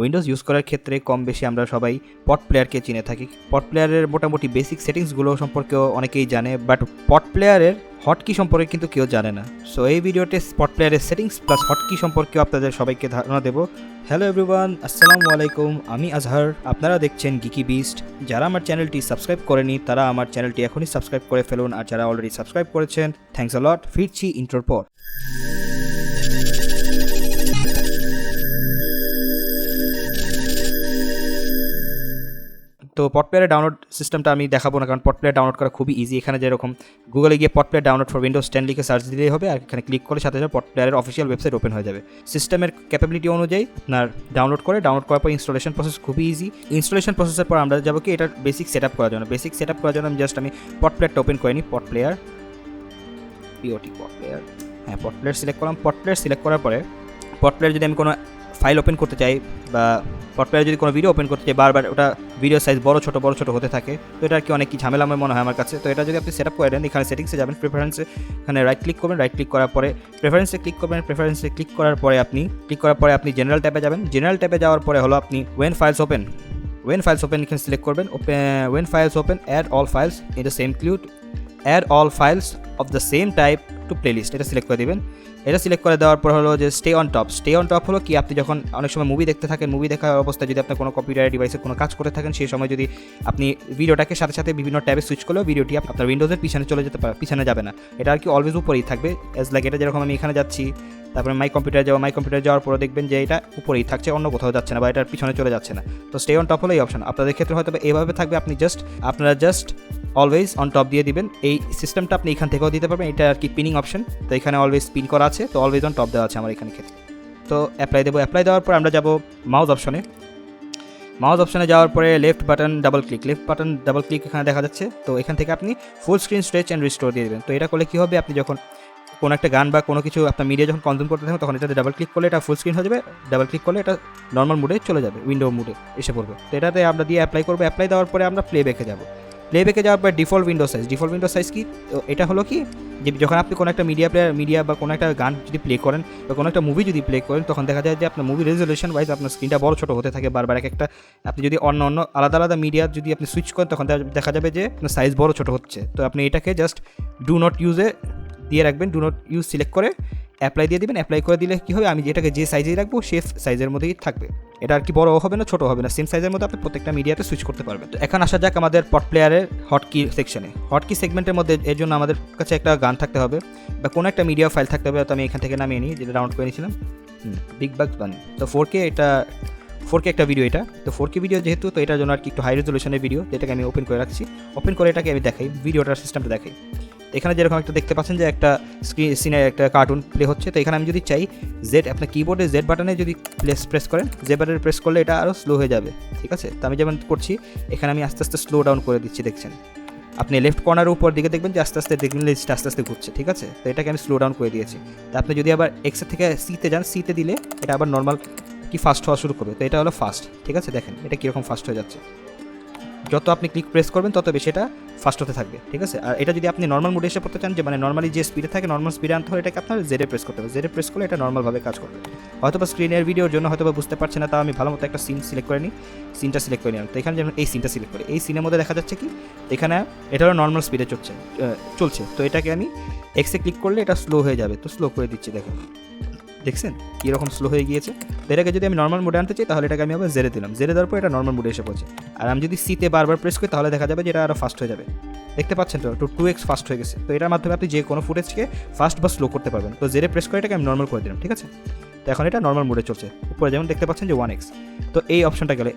Windows use করার ক্ষেত্রে কম বেশি আমরা সবাই পট প্লেয়ারকে চিনে থাকি। পট প্লেয়ারের মোটামুটি বেসিক সেটিংসগুলো সম্পর্কেও অনেকেই জানে, বাট পট প্লেয়ারের হটকি সম্পর্কে কিন্তু কেউ জানে না। সো এই ভিডিওতে পট প্লেয়ারের সেটিংস প্লাস হটকি সম্পর্কেও আপনাদের সবাইকে ধারণা দেব। হ্যালো এভরিওয়ান, আসসালামু আলাইকুম, আমি আজহার, আপনারা দেখছেন গিকি বিস্ট। যারা আমার চ্যানেলটি সাবস্ক্রাইব করেনি তারা আমার চ্যানেলটি এখনই সাবস্ক্রাইব করে ফেলুন, আর যারা অলরেডি সাবস্ক্রাইব করেছেন থ্যাঙ্কস আ লট। ফিরছি ইন্ট্রোর পর। তো পটপ্লেয়ারের ডাউনলোড সিস্টেমটা আমি দেখাবো না, কারণ পটপ্লেয়ার ডাউনলোড করা খুবই ইজি। এখানে যেরকম গুগলে গিয়ে পটপ্লেয়ার ডাউনলোড ফর উইন্ডোজ 10 লিখে সার্চ দিলেই হবে, আর এখানে ক্লিক করে সাথে সাথে পটপ্লেয়ারের অফিসিয়াল ওয়েবসাইট ওপেন হয়ে যাবে। সিস্টেমের ক্যাপাবিলিটি অনুযায়ী আপনার ডাউনলোড করার পর ইনস্টলেশন প্রসেস খুবই ইজি। ইনস্টলেশন প্রসেসের পর আমরা যাবো কি এটার বেসিক সেট আপ করার জন্য। বেসিক সেট আপ করার জন্য আমি পটপ্লেয়ারটা ওপেন করে নিই। পটপ্লেয়ার হ্যাঁ, পটপ্লেয়ার সিলেক্ট করলাম। পটপ্লেয়ার সিলেক্ট করার পরে পটপ্লেয়ার যদি আমি কোনো ফাইল ওপেন করতে চাই বা পটপ্লেয়ার যদি কোনো ভিডিও ওপেন করতে চাই, বারবার ওটা ভিডিও সাইজ বড় ছোটো হতে থাকে, তো এটা আর কি অনেক কি ঝামেলাময় মনে হয় আমার কাছে। তো এটা যদি আপনি সেট আপ করে দেন, এখানে সেটিংসে যাবেন, প্রেফারেন্সে এখানে রাইট ক্লিক করবেন। রাইট ক্লিক করার পরে প্রেফারেন্সে ক্লিক করবেন। প্রেফারেন্সে ক্লিক করার পরে আপনি জেনারেল ট্যাবে যাবেন। জেনারেল ট্যাবে যাওয়ার পরে হলো আপনি ওয়েন ফাইলস ওপেন এখানে সিলেক্ট করবেন। When files open add all files in the same cloud add all files of the same type to playlist, এটা সিলেক্ট করে দেবেন। এটা সিলেক্ট করে দেওয়ার পর হলো যে স্টে অন টপ হলো কি, আপনি যখন অনেক সময় মুভি দেখতে থাকেন, মুভি দেখার অবস্থায় যদি আপনার কোনো কম্পিউটার ডিভাইসে কোনো কাজ করে থাকেন, সেই সময় যদি আপনি ভিডিওটাকে সাথে সাথে বিভিন্ন ট্যাবে সুইচ করলেও ভিডিওটি আপনার উইন্ডোজের পিছনে চলে যেতে পারে, পিছনে যাবে না। এটা আর কি অলওয়েজ উপরেই থাকবে। অ্যাজ লাইক এটা যেরকম আমি এখানে যাচ্ছি, তারপরে মাই কম্পিউটার যাওয়ার পরে দেখবেন যে এটা উপরেই থাকছে, অন্য কোথাও যাচ্ছে না বা এটার পিছনে চলে যাচ্ছে না। তো স্টে অন টপ হলো এই অপশন। আপনাদের ক্ষেত্রে হয়তো এইভাবে থাকবে, আপনারা জাস্ট অলওয়েজ অন টপ দিয়ে দিবেন। এই সিস্টেমটা আপনি এখান থেকেও দিতে পারবেন, এটা আর কি পিনিং অপশন। তো এখানে অলওয়েজ পিন করা আছে, তো অলওয়েজ অন টপ দেওয়া আছে আমার এখানে ক্ষেত্রে। তো অ্যাপ্লাই দেওয়ার পর আমরা যাব মাউস অপশনে যাওয়ার পরে লেফট বাটন ডাবল ক্লিক এখানে দেখা যাচ্ছে। তো এখান থেকে আপনি full screen stretch and restore দিয়ে দেবেন। তো এটা করলে কী হবে, আপনি যখন কোনো একটা গান বা কোনো কিছু আপনার মিডিয়া যখন কনজিউম করতে থাকবে, তখন এটাতে ডাবল ক্লিক করলে এটা ফুল স্ক্রিন হয়ে যাবে, ডাবল ক্লিক করলে এটা নর্মাল মুডে চলে যাবে, উইন্ডো মুডে এসে পড়বে। তো এটাতে আমরা দিয়ে অ্যাপ্লাই করবো। অ্যাপ্লাই দেওয়ার পরে আমরা প্লেব্যাকে যাবো। প্লেব্যাকে যাওয়ার পরে ডিফল্ট উইন্ডো সাইজ কি, তো এটা হলো কি যে যখন আপনি কোনো একটা মিডিয়া বা কোনো একটা গান যদি প্লে করেন বা কোনো একটা মুভি যদি প্লে করেন, তখন দেখা যায় যে আপনার মুভি রেজলিউশন ওয়াইজ আপনার স্ক্রিনটা বড় ছোটো হতে থাকে বারবার একটা। আপনি যদি অন্য আলাদা মিডিয়া যদি আপনি সুইচ করেন, তখন দেখা যাবে যে আপনার সাইজ বড় ছোটো হচ্ছে। তো আপনি এটাকে জাস্ট ডু নট ইউজে দিয়ে রাখবেন, ডু নট ইউজ সিলেক্ট করে অ্যাপ্লাই দিয়ে দিবেন। অ্যাপ্লাই করে দিলে কী হবে, আমি যেটাকে যে সাইজেই রাখবো সে সাইজের মধ্যেই থাকবে। এটা আর কি বড় হবে না ছোটো হবে না, সেম সাইজের মধ্যে আপনি প্রত্যেকটা মিডিয়াতে সুইচ করতে পারবেন। তো এখন আসা যাক আমাদের পটপ্লেয়ারের হটকি সেকশনে। হটকি সেগমেন্টের মধ্যে এর জন্য আমাদের কাছে একটা গান থাকতে হবে বা কোনো একটা মিডিয়া ফাইল থাকতে হবে। তো আমি এখান থেকে নামিয়ে নিই, যেটা ডাউনলোড করে নিয়েছিলাম, বিগ বাগস বানি। তো 4K একটা ভিডিও এটা। তো 4K ভিডিও যেহেতু, তো এটার জন্য আর কি একটু হাই রেজলিউশনের ভিডিও, যেটাকে আমি ওপেন করে রাখছি। ওপেন করে এটাকে আমি দেখাই, ভিডিওটার সিস্টেমটা দেখাই। এখানে যেরকম একটা দেখতে পাচ্ছেন যে একটা সিনে একটা কার্টুন প্লে হচ্ছে। তো এখানে আমি যদি চাই আপনার কিবোর্ডে জেড বাটনে যদি প্রেস করেন, জেড বাটনে প্রেস করলে এটা আরও স্লো হয়ে যাবে, ঠিক আছে। তো আমি যেমন করছি, এখানে আমি আস্তে আস্তে স্লো ডাউন করে দিচ্ছি, দেখছেন আপনি লেফট কর্নারের উপর দিকে দেখবেন যে আস্তে আস্তে ঘুরছে, ঠিক আছে। তো এটাকে আমি স্লো ডাউন করে দিয়েছি। তো আপনি যদি আবার এক্সের থেকে সিতে যান, সিতে দিলে এটা আবার নর্মাল কি ফাস্ট হওয়া শুরু করবে। তো এটা হলো ফাস্ট, ঠিক আছে। দেখেন এটা কীরকম ফাস্ট হয়ে যাচ্ছে, যত আপনি ক্লিক প্রেস করবেন তত বেশি এটা ফাস্ট হতে থাকবে, ঠিক আছে। আর এটা যদি আপনি নর্মাল মুডে এসে পড়তে চান, যে মানে নর্মালি যে স্পিডে থাকে নর্মাল স্পিডে আনতে হলে এটাকে আপনার জেডে প্রেস করতে হবে। জেডে প্রেস করলে এটা নর্মালভাবে কাজ করবে। হয়তো বা স্ক্রিনের ভিডিওর জন্য হয়তো বা বুঝতে পারছে না, তাও আমি ভালো মতো একটা সিন সিলেক্ট করে নিই, সিনটা সিলেক্ট করে নিলাম। তো এখানে যেমন এই সিনটা সিলেক্ট করি, এই সিনের মধ্যে দেখা যাচ্ছে কি এখানে এটা হলো নর্মাল স্পিডে চলছে। তো এটাকে আমি এক্সে ক্লিক করলে এটা স্লো হয়ে যাবে। তো স্লো করে দিচ্ছি, দেখছেন কীরকম স্লো হয়ে গিয়েছে। তো এটাকে যদি আমি নর্মাল মোডে আনতে চাই, তাহলে এটাকে আমি আবার জেরে দিলাম। জেরে দেওয়ার পর এটা নর্মাল মোডে এসে পড়ছে। আর আমি যদি সিতে বারবার প্রেস করি, তাহলে দেখা যাবে যে এটা আরও ফাস্ট হয়ে যাবে। দেখতে পাচ্ছেন তো 2x ফাস্ট হয়ে গেছে। তো এটার মাধ্যমে আপনি যে কোনো ফুটেজকে ফাস্ট বা স্লো করতে পারবেন। তো জেরে প্রেস করে এটাকে আমি নর্মাল করে দিলাম, ঠিক আছে। তো এখন এটা নর্মাল মোডে চলছে। উপরে যেমন দেখতে পাচ্ছেন যে 1x। তো এই অপশনটা গেলে,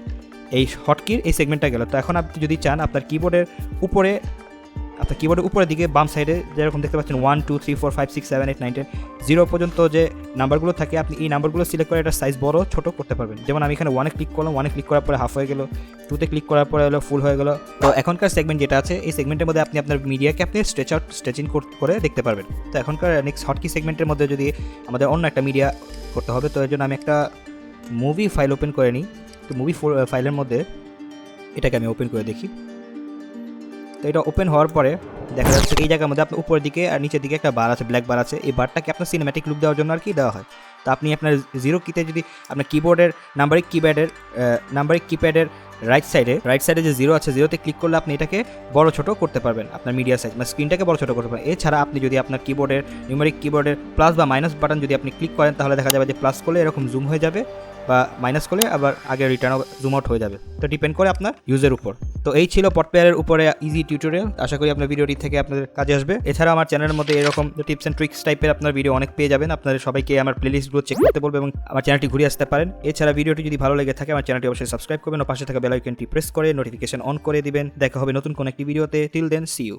এই হটকির এই সেগমেন্টটা গেল। তো এখন আপনি যদি চান আপনার কিবোর্ডের উপরের দিকে বাম সাইডে যেরকম দেখতে পাচ্ছেন 1 2 3 4 5 6 7 8 9 10 0 পর্যন্ত যে নাম্বারগুলো থাকে, আপনি এই নাম্বারগুলো সিলেক্ট করে এটা সাইজ বড় ছোটো করতে পারবেন। যেমন আমি এখানে 1-এ ক্লিক করলাম, 1-এ ক্লিক করার পরে হাফ হয়ে গেল, 2-তে ক্লিক করার পরে হলো ফুল হয়ে গেল। তো এখনকার সেগমেন্ট যেটা আছে, এই সেগমেন্টের মধ্যে আপনি আপনার মিডিয়াকে আপনি স্ট্রেচিং করে দেখতে পারবেন। তো এখনকার নেক্সট হটকি সেগমেন্টের মধ্যে যদি আমাদের অন্য একটা মিডিয়া করতে হবে, তো এর জন্য আমি একটা মুভি ফাইল ওপেন করে নিই। তো মুভি ফাইলের মধ্যে এটাকে আমি ওপেন করে দেখি। তো এটা ওপেন হওয়ার পরে দেখা যাচ্ছে এই জায়গার মধ্যে আপনার উপরের দিকে আর নিচের দিকে একটা বার আছে, ব্ল্যাক বার আছে। এই বারটাকে আপনার সিনেম্যাটিক লুক দেওয়ার জন্য আর কি দেওয়া হয়। তো আপনি আপনার জিরো কিতে যদি আপনার কিবোর্ডের নাম্বারিক কিপ্যাডের রাইট সাইডে যে জিরো আছে, জিরোতে ক্লিক করলে আপনি এটাকে বড় ছোট করতে পারবেন, আপনার মিডিয়া সাইজ মানে স্ক্রিনটাকে বড় ছোট করতে পারবেন। এছাড়া আপনি যদি আপনার নিউমেরিক কিবোর্ডের প্লাস বা মাইনাস বাটন যদি আপনি ক্লিক করেন, তাহলে দেখা যাবে যে প্লাস করলে এরকম জুম হয়ে যাবে, বা মাইনাস করলে আবার আগে রিটার্ন জুম আউট হয়ে যাবে। তো ডিপেন্ড করে আপনার ইউজের উপর। তো এই ছিল পটপ্লেয়ারের উপরে ইজি টিউটোরিয়াল। আশা করি আপনার ভিডিওটি থেকে আপনাদের কাজে আসবে। এছাড়া আমার চ্যানেলের মধ্যে এরকম টিপস অ্যান্ড ট্রিক্স টাইপের আপনার ভিডিও অনেক পেয়ে যাবেন। আপনাদের সবাইকে আমার প্লেলিস্টগুলো চেক করতে বলবো এবং আমার চ্যানেলটি ঘুরে আসতে পারেন। এছাড়া ভিডিওটি যদি ভালো লেগে থাকে আমার চ্যানেলটি অবশ্যই সাবস্ক্রাইব করবেন ও পাশে থাকা বেল আইকনটি প্রেস করে নোটিফিকেশন অন করে দিবেন। দেখা হবে নতুন কোন একটি ভিডিওতে। Till then, see you.